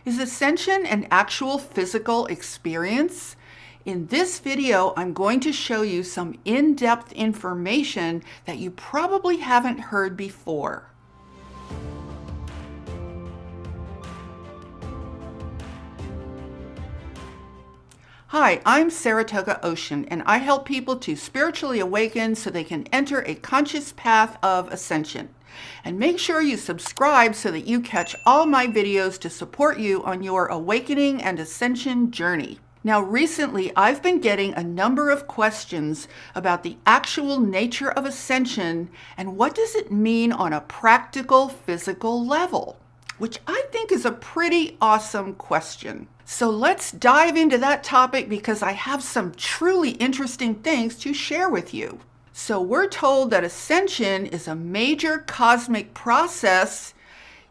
Is ascension an actual physical experience? In this video, I'm going to show you some in-depth information that you probably haven't heard before. Hi, I'm Saratoga Ocean, and I help people to spiritually awaken so they can enter a conscious path of ascension. And make sure you subscribe so that you catch all my videos to support you on your awakening and ascension journey. Now, recently, I've been getting a number of questions about the actual nature of ascension and what does it mean on a practical, physical level, which I think is a pretty awesome question. So let's dive into that topic because I have some truly interesting things to share with you. So we're told that ascension is a major cosmic process,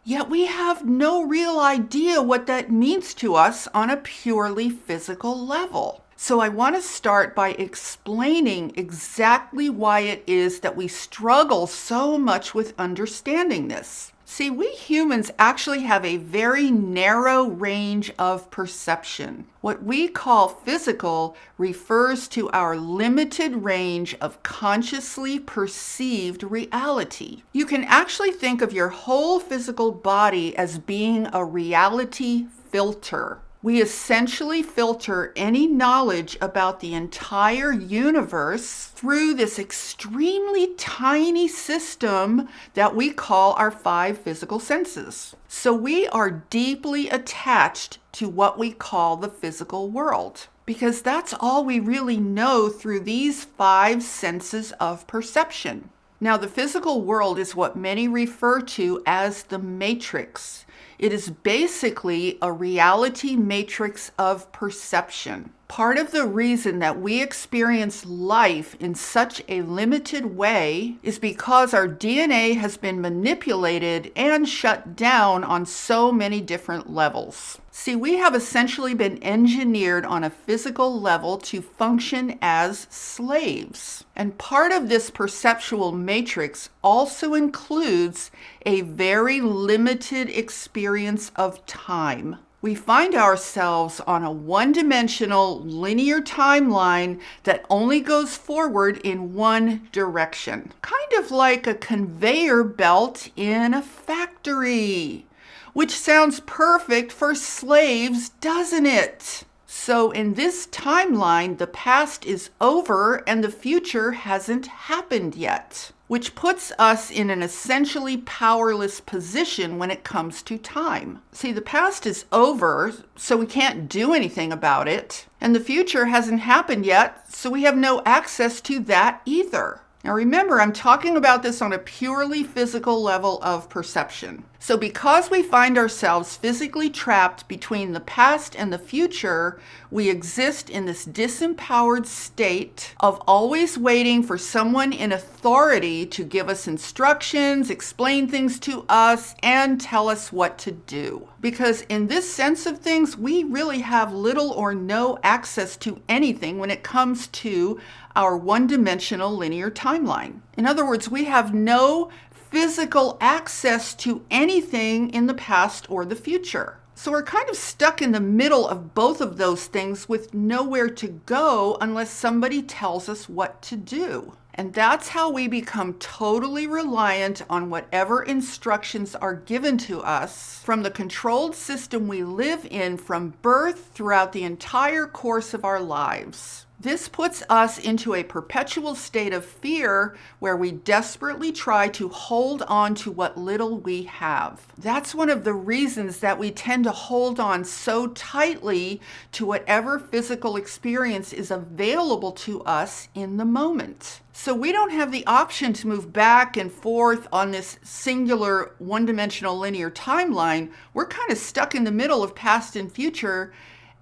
yet we have no real idea what that means to us on a purely physical level. So I want to start by explaining exactly why it is that we struggle so much with understanding this. See, we humans actually have a very narrow range of perception. What we call physical refers to our limited range of consciously perceived reality. You can actually think of your whole physical body as being a reality filter. We essentially filter any knowledge about the entire universe through this extremely tiny system that we call our five physical senses. So we are deeply attached to what we call the physical world, because that's all we really know through these five senses of perception. Now, the physical world is what many refer to as the matrix. It is basically a reality matrix of perception. Part of the reason that we experience life in such a limited way is because our DNA has been manipulated and shut down on so many different levels. See, we have essentially been engineered on a physical level to function as slaves. And part of this perceptual matrix also includes a very limited experience of time. We find ourselves on a one-dimensional linear timeline that only goes forward in one direction, kind of like a conveyor belt in a factory, which sounds perfect for slaves, doesn't it? So in this timeline, the past is over and the future hasn't happened yet, which puts us in an essentially powerless position when it comes to time. See, the past is over, so we can't do anything about it, and the future hasn't happened yet, so we have no access to that either. Now remember, I'm talking about this on a purely physical level of perception. So because we find ourselves physically trapped between the past and the future, we exist in this disempowered state of always waiting for someone in authority to give us instructions, explain things to us, and tell us what to do. Because in this sense of things, we really have little or no access to anything when it comes to our one-dimensional linear timeline. In other words, we have no physical access to anything in the past or the future. So we're kind of stuck in the middle of both of those things with nowhere to go unless somebody tells us what to do. And that's how we become totally reliant on whatever instructions are given to us from the controlled system we live in from birth throughout the entire course of our lives. This puts us into a perpetual state of fear where we desperately try to hold on to what little we have. That's one of the reasons that we tend to hold on so tightly to whatever physical experience is available to us in the moment. So we don't have the option to move back and forth on this singular one-dimensional linear timeline. We're kind of stuck in the middle of past and future.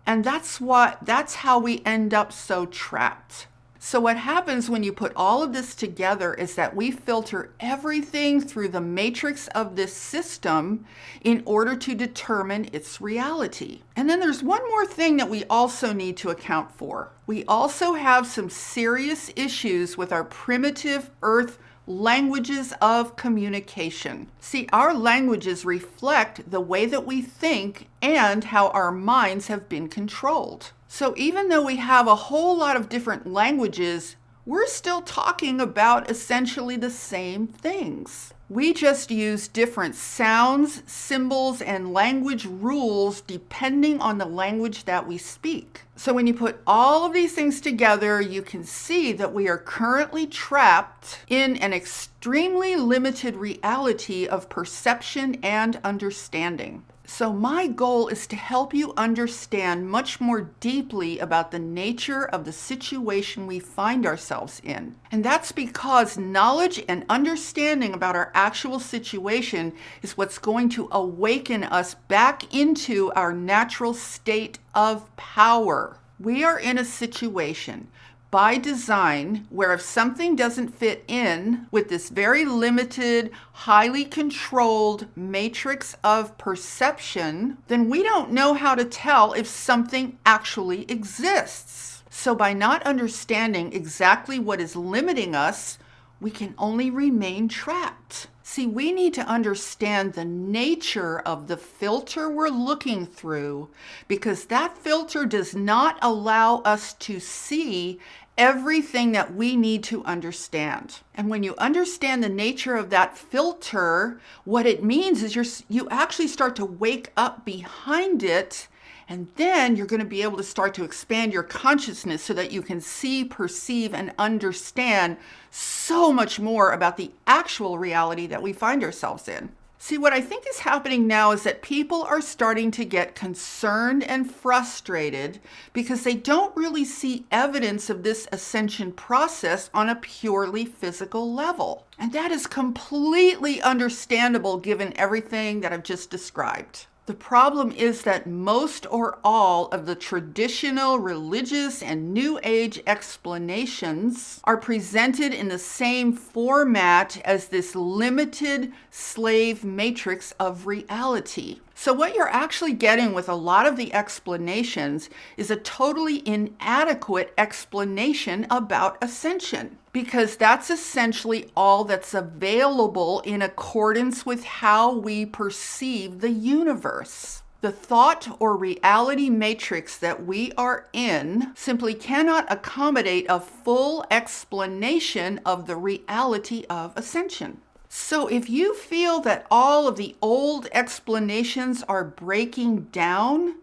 And that's how we end up so trapped. So what happens when you put all of this together is that we filter everything through the matrix of this system in order to determine its reality. And then there's one more thing that we also need to account for. We also have some serious issues with our primitive Earth languages of communication. See, our languages reflect the way that we think and how our minds have been controlled. So even though we have a whole lot of different languages, we're still talking about essentially the same things. We just use different sounds, symbols, and language rules depending on the language that we speak. So when you put all of these things together, you can see that we are currently trapped in an extremely limited reality of perception and understanding. So my goal is to help you understand much more deeply about the nature of the situation we find ourselves in. And that's because knowledge and understanding about our actual situation is what's going to awaken us back into our natural state of power. We are in a situation by design where if something doesn't fit in with this very limited, highly controlled matrix of perception, then we don't know how to tell if something actually exists. So by not understanding exactly what is limiting us, we can only remain trapped. See, we need to understand the nature of the filter we're looking through, because that filter does not allow us to see everything that we need to understand. And when you understand the nature of that filter, what it means is you actually start to wake up behind it, and then you're going to be able to start to expand your consciousness so that you can see, perceive, and understand so much more about the actual reality that we find ourselves in. See, what I think is happening now is that people are starting to get concerned and frustrated because they don't really see evidence of this ascension process on a purely physical level. And that is completely understandable given everything that I've just described. The problem is that most or all of the traditional religious and New Age explanations are presented in the same format as this limited slave matrix of reality. So what you're actually getting with a lot of the explanations is a totally inadequate explanation about ascension, because that's essentially all that's available in accordance with how we perceive the universe. The thought or reality matrix that we are in simply cannot accommodate a full explanation of the reality of ascension. So if you feel that all of the old explanations are breaking down,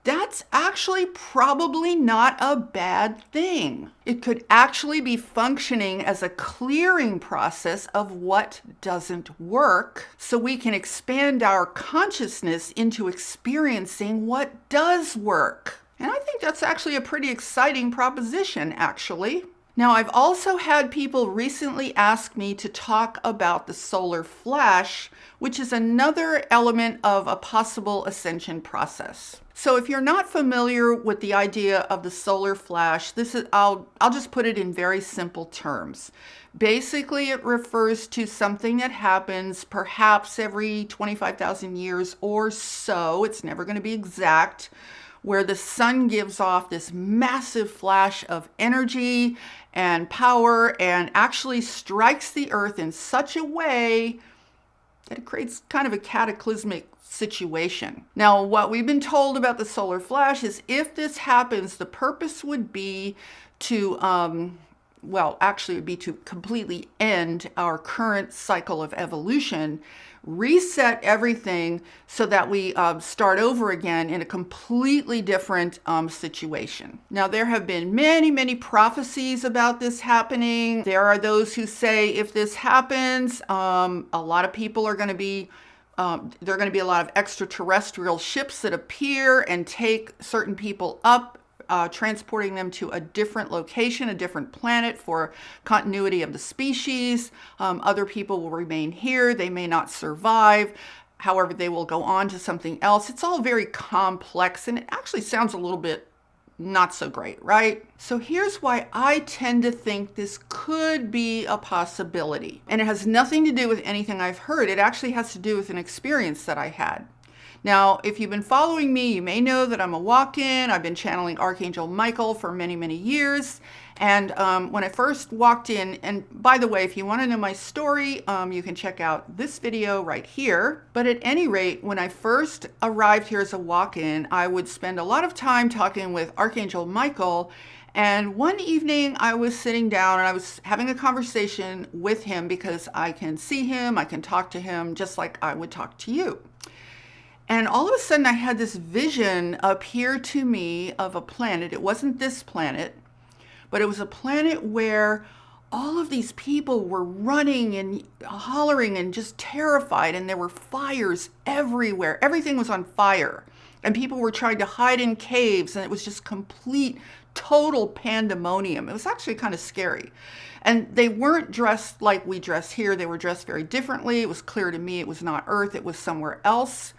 that's actually probably not a bad thing. It could actually be functioning as a clearing process of what doesn't work, so we can expand our consciousness into experiencing what does work. And I think that's actually a pretty exciting proposition, actually. Now, I've also had people recently ask me to talk about the solar flash, which is another element of a possible ascension process. So if you're not familiar with the idea of the solar flash, I'll just put it in very simple terms. Basically, it refers to something that happens perhaps every 25,000 years or so. It's never going to be exact, where the sun gives off this massive flash of energy and power and actually strikes the earth in such a way that it creates kind of a cataclysmic situation. Now, what we've been told about the solar flash is if this happens, the purpose would be to, it would be to completely end our current cycle of evolution, reset everything so that we start over again in a completely different situation. Now, there have been many, many prophecies about this happening. There are those who say if this happens, a lot of people are going to be there are going to be a lot of extraterrestrial ships that appear and take certain people up, transporting them to a different location, a different planet for continuity of the species. Other people will remain here. They may not survive. However, they will go on to something else. It's all very complex, and it actually sounds a little bit not so great, right? So here's why I tend to think this could be a possibility. And it has nothing to do with anything I've heard. It actually has to do with an experience that I had. Now, if you've been following me, you may know that I'm a walk-in. I've been channeling Archangel Michael for many, many years. And when I first walked in, and by the way, if you want to know my story, you can check out this video right here. But at any rate, when I first arrived here as a walk-in, I would spend a lot of time talking with Archangel Michael. And one evening I was sitting down and I was having a conversation with him because I can see him, I can talk to him just like I would talk to you. And all of a sudden I had this vision appear to me of a planet. It wasn't this planet, but it was a planet where all of these people were running and hollering and just terrified, and there were fires everywhere. Everything was on fire, and people were trying to hide in caves, and it was just complete, total pandemonium. It was actually kind of scary. And they weren't dressed like we dress here. They were dressed very differently. It was clear to me it was not Earth. It was somewhere else.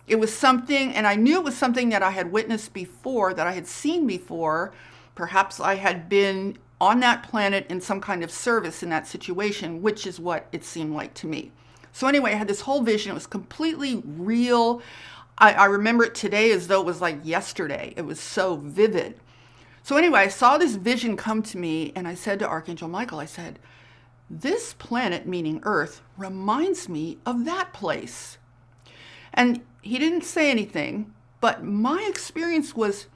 It was something, and I knew it was something that I had witnessed before, that I had seen before. Perhaps I had been on that planet in some kind of service in that situation, which is what it seemed like to me. So anyway, I had this whole vision. It was completely real. I remember it today as though it was like yesterday. It was so vivid. So anyway, I saw this vision come to me, and I said to Archangel Michael, I said, this planet, meaning Earth, reminds me of that place. And he didn't say anything, but my experience was,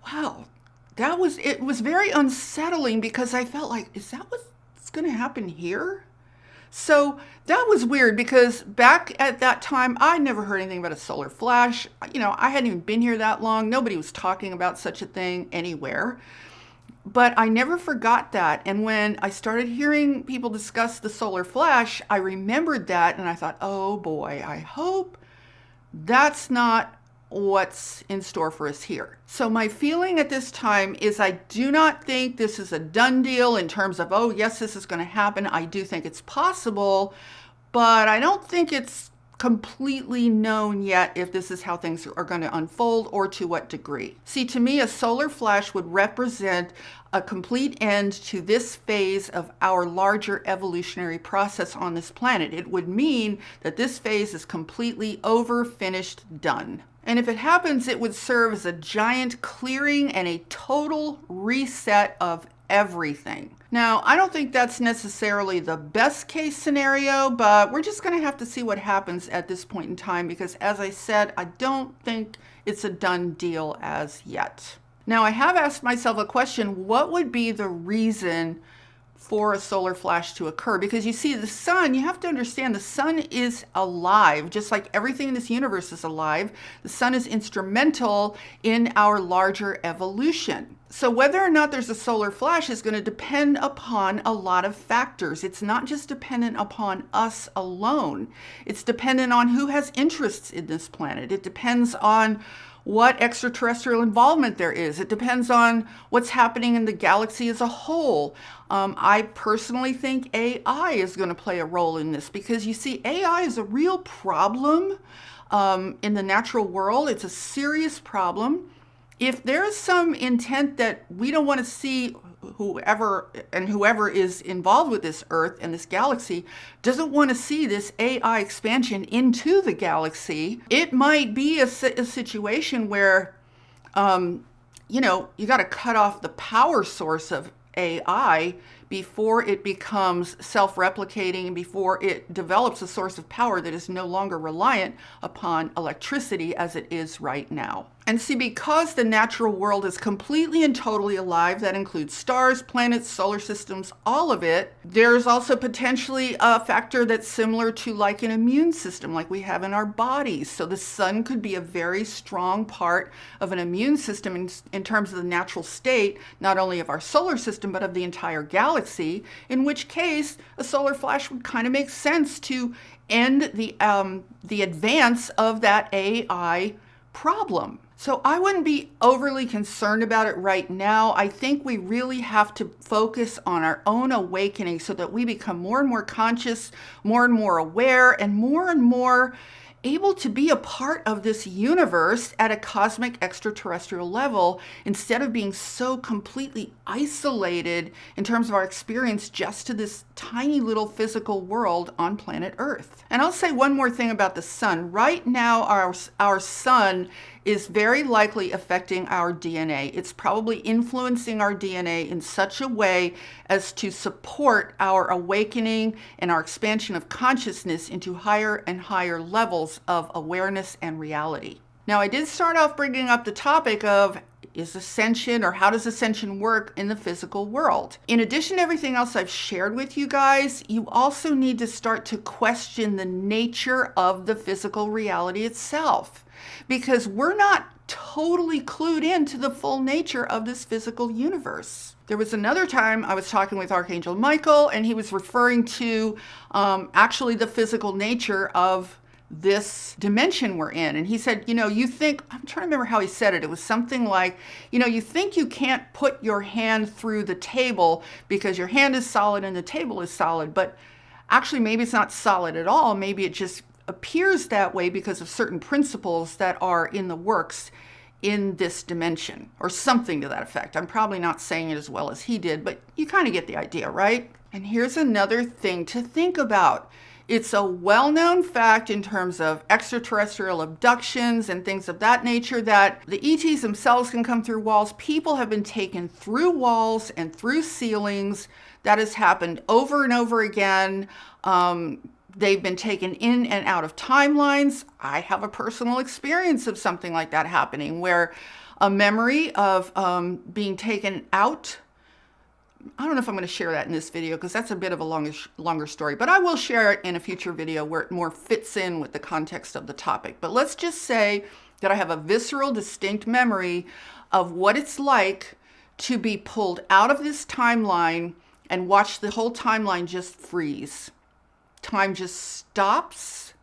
wow, it was very unsettling, because I felt like, is that what's going to happen here? So that was weird, because back at that time, I never heard anything about a solar flash. I hadn't even been here that long. Nobody was talking about such a thing anywhere. But I never forgot that. And when I started hearing people discuss the solar flash, I remembered that, and I thought, oh boy, I hope that's not what's in store for us here. So my feeling at this time is I do not think this is a done deal in terms of, oh yes, this is going to happen. I do think it's possible, but I don't think it's completely known yet if this is how things are going to unfold or to what degree. See, to me, a solar flash would represent a complete end to this phase of our larger evolutionary process on this planet. It would mean that this phase is completely over, finished, done. And if it happens, it would serve as a giant clearing and a total reset of everything. Now, I don't think that's necessarily the best case scenario, but we're just going to have to see what happens at this point in time, because as I said, I don't think it's a done deal as yet. Now, I have asked myself a question: what would be the reason for a solar flash to occur? Because you see, the sun, you have to understand, the sun is alive, just like everything in this universe is alive. The sun is instrumental in our larger evolution. So whether or not there's a solar flash is going to depend upon a lot of factors. It's not just dependent upon us alone. It's dependent on who has interests in this planet. It depends on what extraterrestrial involvement there is. It depends on what's happening in the galaxy as a whole. I personally think AI is going to play a role in this, because you see, AI is a real problem in the natural world. It's a serious problem. If there's some intent that we don't want to see, whoever is involved with this Earth and this galaxy doesn't want to see this AI expansion into the galaxy, it might be a situation where, you got to cut off the power source of AI before it becomes self-replicating and before it develops a source of power that is no longer reliant upon electricity as it is right now. And see, because the natural world is completely and totally alive, that includes stars, planets, solar systems, all of it, there's also potentially a factor that's similar to like an immune system like we have in our bodies. So the sun could be a very strong part of an immune system in terms of the natural state, not only of our solar system, but of the entire galaxy, in which case a solar flash would kind of make sense to end the advance of that AI problem. So I wouldn't be overly concerned about it right now. I think we really have to focus on our own awakening so that we become more and more conscious, more and more aware, and more able to be a part of this universe at a cosmic extraterrestrial level instead of being so completely isolated in terms of our experience just to this tiny little physical world on planet Earth. And I'll say one more thing about the sun. Right now, our sun is very likely affecting our DNA. It's probably influencing our DNA in such a way as to support our awakening and our expansion of consciousness into higher and higher levels of awareness and reality. Now, I did start off bringing up the topic of is ascension, or how does ascension work in the physical world? In addition to everything else I've shared with you guys, you also need to start to question the nature of the physical reality itself, because we're not totally clued into the full nature of this physical universe. There was another time I was talking with Archangel Michael, and he was referring to actually the physical nature of this dimension we're in. And he said, you think, I'm trying to remember how he said it. It was something like, you think you can't put your hand through the table because your hand is solid and the table is solid. But actually, maybe it's not solid at all. Maybe it just appears that way because of certain principles that are in the works in this dimension, or something to that effect. I'm probably not saying it as well as he did, but you kind of get the idea, right? And here's another thing to think about. It's a well-known fact in terms of extraterrestrial abductions and things of that nature that the ETs themselves can come through walls. People have been taken through walls and through ceilings. That has happened over and over again. They've been taken in and out of timelines. I have a personal experience of something like that happening, where a memory of being taken out. I don't know if I'm going to share that in this video because that's a bit of a longer story, but I will share it in a future video where it more fits in with the context of the topic. But let's just say that I have a visceral, distinct memory of what it's like to be pulled out of this timeline and watch the whole timeline just freeze. Time just stops,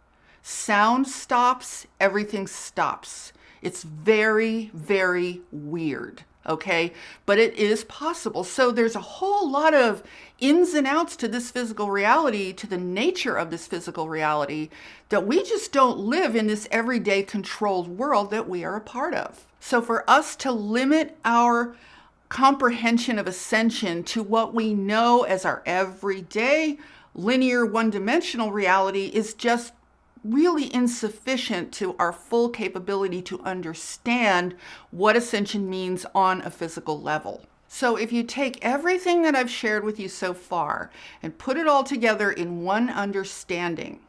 sound stops, everything stops. It's very, very weird. Okay, but it is possible. So there's a whole lot of ins and outs to this physical reality, to the nature of this physical reality, that we just don't live in this everyday controlled world that we are a part of. So for us to limit our comprehension of ascension to what we know as our everyday linear one-dimensional reality is just really insufficient to our full capability to understand what ascension means on a physical level. So if you take everything that I've shared with you so far and put it all together in one understanding,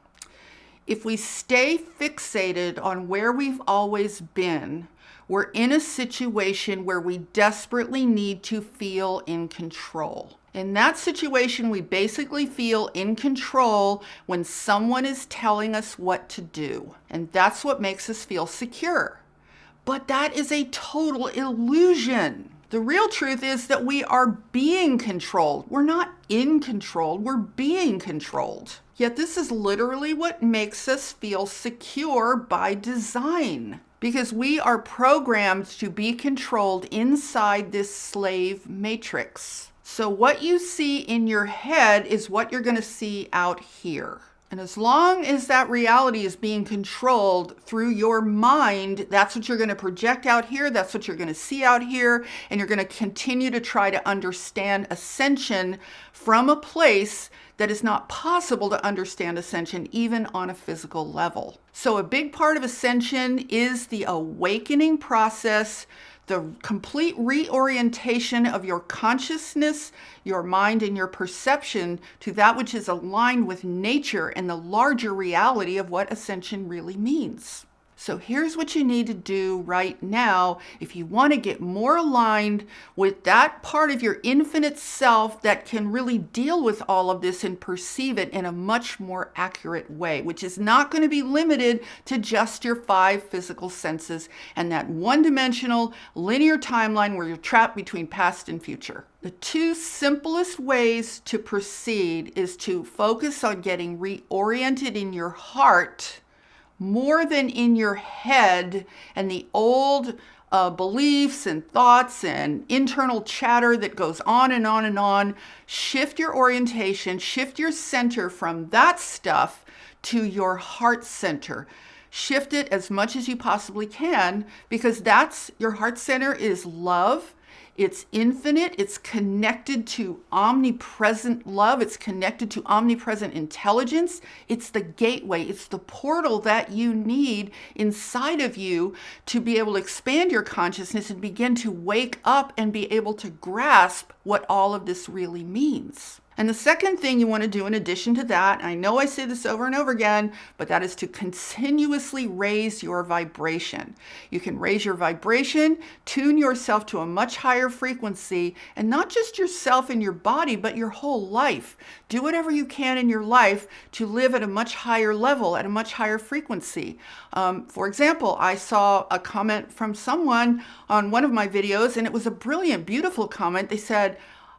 if we stay fixated on where we've always been, we're in a situation where we desperately need to feel in control. In that situation, we basically feel in control when someone is telling us what to do. And that's what makes us feel secure. But that is a total illusion. The real truth is that we are being controlled. We're not in control, we're being controlled. Yet this is literally what makes us feel secure by design, because we are programmed to be controlled inside this slave matrix. So what you see in your head is what you're going to see out here. And as long as that reality is being controlled through your mind, that's what you're going to project out here. That's what you're going to see out here. And you're going to continue to try to understand ascension from a place that is not possible to understand ascension even on a physical level. So a big part of ascension is the awakening process, the complete reorientation of your consciousness, your mind, and your perception to that which is aligned with nature and the larger reality of what ascension really means. So here's what you need to do right now if you want to get more aligned with that part of your infinite self that can really deal with all of this and perceive it in a much more accurate way, which is not going to be limited to just your 5 physical senses and that one-dimensional linear timeline where you're trapped between past and future. The 2 simplest ways to proceed is to focus on getting reoriented in your heart more than in your head and the old beliefs and thoughts and internal chatter that goes on and on and on. Shift your orientation, shift your center from that stuff to your heart center. Shift it as much as you possibly can, because that's your heart center is love. It's infinite. It's connected to omnipresent love. It's connected to omnipresent intelligence. It's the gateway. It's the portal that you need inside of you to be able to expand your consciousness and begin to wake up and be able to grasp what all of this really means. And the second thing you want to do in addition to that, I know I say this over and over again, but that is to continuously raise your vibration. You can raise your vibration, tune yourself to a much higher frequency, and not just yourself and your body, but your whole life. Do whatever you can in your life to live at a much higher level, at a much higher frequency. For example, I saw a comment from someone on one of my videos, and it was a brilliant, beautiful comment. They said,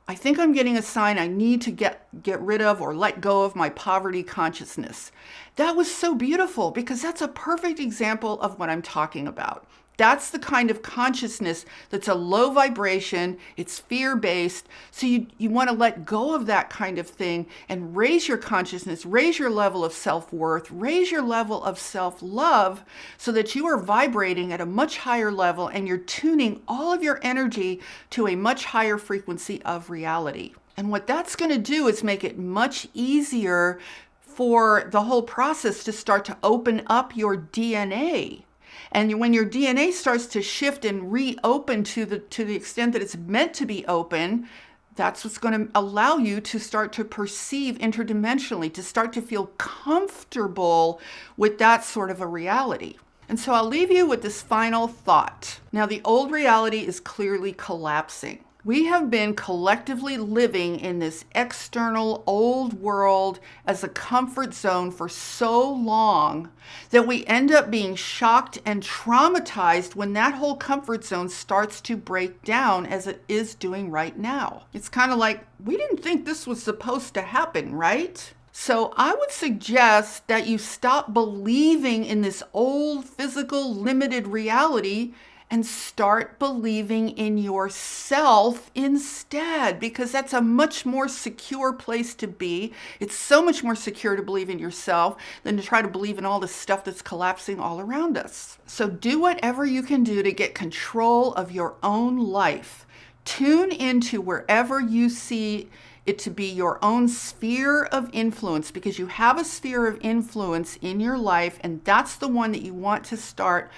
I think I'm getting a sign I need to get rid of or let go of my poverty consciousness. That was so beautiful, because that's a perfect example of what I'm talking about. That's the kind of consciousness that's a low vibration. It's fear-based. So you want to let go of that kind of thing and raise your consciousness, raise your level of self-worth, raise your level of self-love, so that you are vibrating at a much higher level and you're tuning all of your energy to a much higher frequency of reality. And what that's going to do is make it much easier for the whole process to start to open up your DNA. And when your DNA starts to shift and reopen to the extent that it's meant to be open, that's what's going to allow you to start to perceive interdimensionally, to start to feel comfortable with that sort of a reality. And so I'll leave you with this final thought. Now, the old reality is clearly collapsing. We have been collectively living in this external old world as a comfort zone for so long that we end up being shocked and traumatized when that whole comfort zone starts to break down, as it is doing right now. It's kind of like, we didn't think this was supposed to happen, right? So I would suggest that you stop believing in this old physical limited reality and start believing in yourself instead, because that's a much more secure place to be. It's so much more secure to believe in yourself than to try to believe in all this stuff that's collapsing all around us. So do whatever you can do to get control of your own life. Tune into wherever you see it to be your own sphere of influence, because you have a sphere of influence in your life, and that's the one that you want to start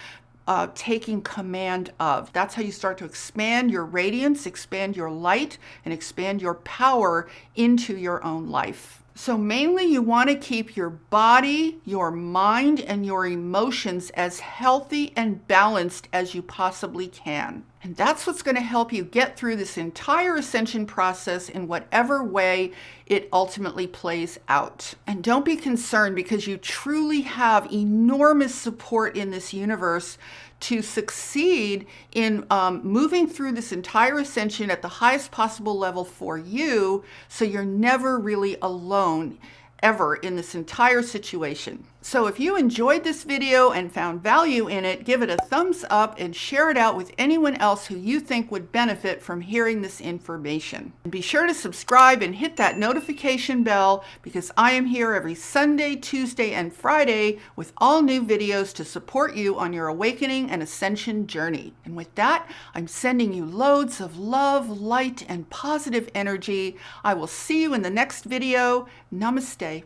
taking command of. That's how you start to expand your radiance, expand your light, and expand your power into your own life. So mainly you want to keep your body, your mind, and your emotions as healthy and balanced as you possibly can. And that's what's going to help you get through this entire ascension process in whatever way it ultimately plays out. And don't be concerned, because you truly have enormous support in this universe to succeed in moving through this entire ascension at the highest possible level for you, so you're never really alone ever in this entire situation. So if you enjoyed this video and found value in it, give it a thumbs up and share it out with anyone else who you think would benefit from hearing this information. And be sure to subscribe and hit that notification bell, because I am here every Sunday, Tuesday, and Friday with all new videos to support you on your awakening and ascension journey. And with that, I'm sending you loads of love, light, and positive energy. I will see you in the next video. Namaste.